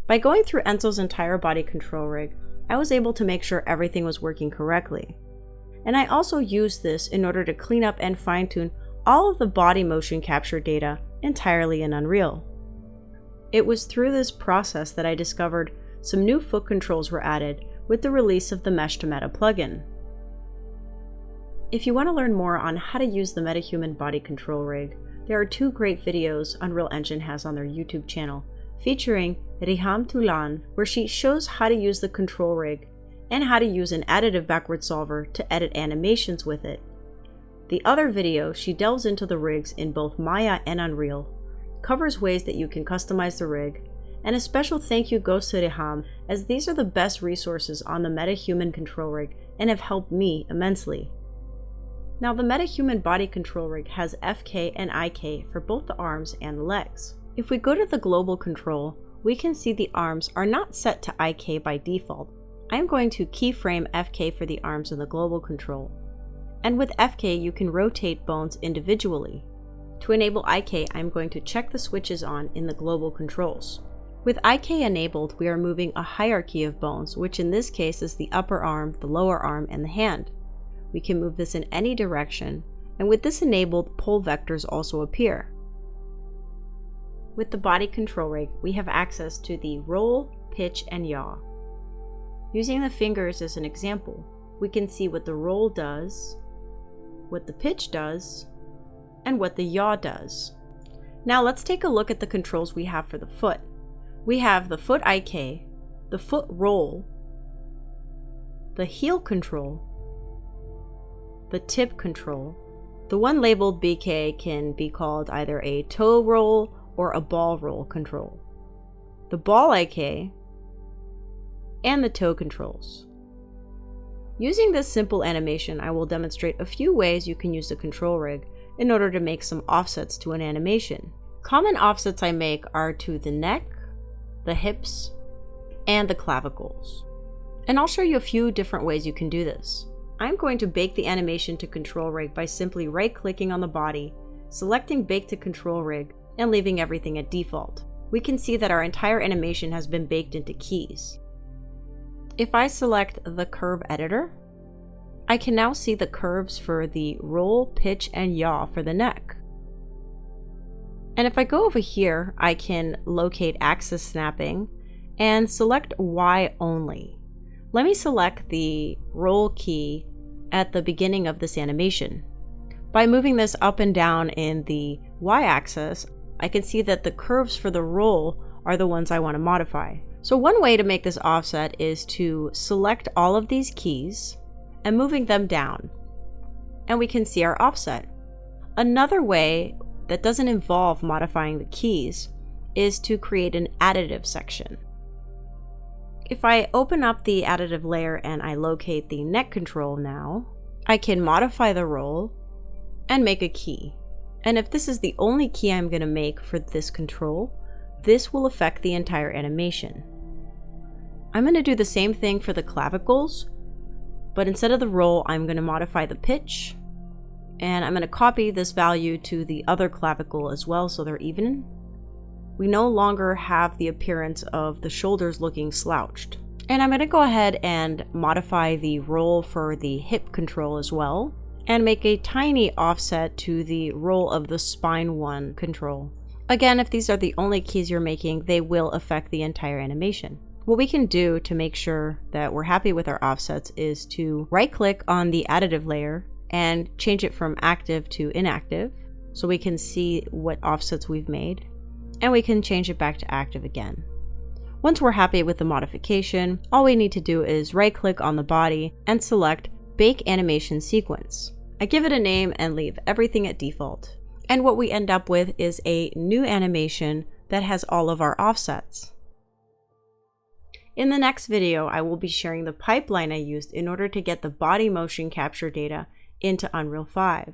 By going through Enzo's entire body control rig, I was able to make sure everything was working correctly. And I also used this in order to clean up and fine-tune all of the body motion capture data entirely in Unreal. It was through this process that I discovered some new foot controls were added with the release of the Mesh to Meta plugin. If you want to learn more on how to use the Metahuman body control rig, there are 2 great videos Unreal Engine has on their YouTube channel featuring Riham, where she shows how to use the control rig and how to use an additive backward solver to edit animations with it. The other video, she delves into the rigs in both Maya and Unreal, covers ways that you can customize the rig, and a special thank you goes to Riham, as these are the best resources on the Metahuman control rig and have helped me immensely. Now, the Metahuman body control rig has FK and IK for both the arms and the legs. If we go to the global control, we can see the arms are not set to IK by default. I'm going to keyframe FK for the arms in the global control. And with FK, you can rotate bones individually. To enable IK, I'm going to check the switches on in the global controls. With IK enabled, we are moving a hierarchy of bones, which in this case is the upper arm, the lower arm, and the hand. We can move this in any direction, and with this enabled, pole vectors also appear. With the body control rig, we have access to the roll, pitch, and yaw. Using the fingers as an example, we can see what the roll does, what the pitch does, and what the yaw does. Now let's take a look at the controls we have for the foot. We have the foot IK, the foot roll, the heel control, the tip control. The one labeled BK can be called either a toe roll or a ball roll control, the ball IK, and the toe controls. Using this simple animation, I will demonstrate a few ways you can use the control rig in order to make some offsets to an animation. Common offsets I make are to the neck, the hips, and the clavicles. And I'll show you a few different ways you can do this. I'm going to bake the animation to control rig by simply right-clicking on the body, selecting Bake to Control Rig, and leaving everything at default. We can see that our entire animation has been baked into keys. If I select the curve editor, I can now see the curves for the roll, pitch, and yaw for the neck. And if I go over here, I can locate axis snapping and select Y only. Let me select the roll key at the beginning of this animation. By moving this up and down in the Y-axis, I can see that the curves for the roll are the ones I want to modify. So one way to make this offset is to select all of these keys and moving them down, and we can see our offset. Another way that doesn't involve modifying the keys is to create an additive section. If I open up the additive layer and I locate the neck control now, I can modify the roll and make a key. And if this is the only key I'm going to make for this control, this will affect the entire animation. I'm going to do the same thing for the clavicles, but instead of the roll, I'm going to modify the pitch, and I'm going to copy this value to the other clavicle as well so they're even. We no longer have the appearance of the shoulders looking slouched. And I'm going to go ahead and modify the roll for the hip control as well, and make a tiny offset to the roll of the spine 1 control. Again, if these are the only keys you're making, they will affect the entire animation. What we can do to make sure that we're happy with our offsets is to right-click on the additive layer and change it from active to inactive so we can see what offsets we've made, and we can change it back to active again. Once we're happy with the modification, all we need to do is right-click on the body and select Bake Animation Sequence. I give it a name and leave everything at default. And what we end up with is a new animation that has all of our offsets. In the next video, I will be sharing the pipeline I used in order to get the body motion capture data into Unreal 5.